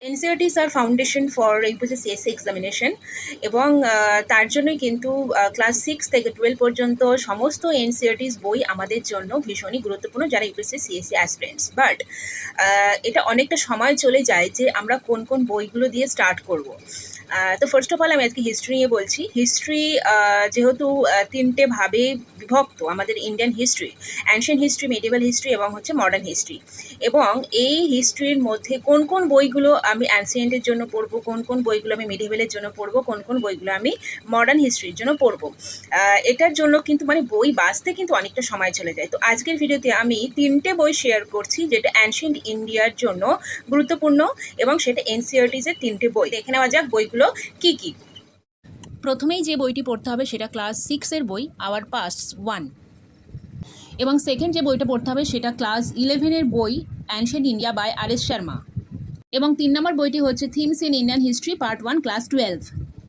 এনসিইআরটিস আর foundation for UPSC CSC examination এবং তার জন্যই কিন্তু ক্লাস 6 থেকে 12 পর্যন্ত সমস্ত এনসিইআরটিস বই আমাদের জন্য ভীষণই গুরুত্বপূর্ণ যারা ইউপিএসসি সিএসসি অ্যাসপিরেন্টস। বাট এটা অনেকটা সময় চলে যায় যে আমরা কোন কোন বইগুলো দিয়ে স্টার্ট করব। তো ফার্স্ট অফ অল আমি আজকে হিস্ট্রি নিয়ে বলছি। হিস্ট্রি যেহেতু তিনটে ভাবে বিভক্ত, আমাদের Indian history, ancient history, medieval history এবং হচ্ছে মডার্ন হিস্ট্রি। এবং এই হিস্ট্রির মধ্যে কোন কোন বইগুলো আমি অ্যানসিয়েন্টের জন্য পড়বো, কোন কোন বইগুলো আমি মেডিভেলের জন্য পড়বো, কোন কোন বইগুলো আমি মডার্ন হিস্ট্রির জন্য পড়বো, এটার জন্য কিন্তু বই বাঁচতে কিন্তু অনেকটা সময় চলে যায়। তো আজকের ভিডিওতে আমি তিনটে বই শেয়ার করছি যেটা অ্যানশিয়েন্ট ইন্ডিয়ার জন্য গুরুত্বপূর্ণ এবং সেটা এনসিইআরটিসের তিনটে বই। দেখে নেওয়া যাক বইগুলো কী কী। প্রথমেই যে বইটি পড়তে হবে সেটা ক্লাস 6-এর বই, আওয়ার পাস্ট 1। এবং সেকেন্ড যে বইটা পড়তে হবে সেটা ক্লাস 11-এর বই, ancient India by R S Sharma. এবং 3 নম্বর বইটি হচ্ছে themes in Indian history part 1, class 12।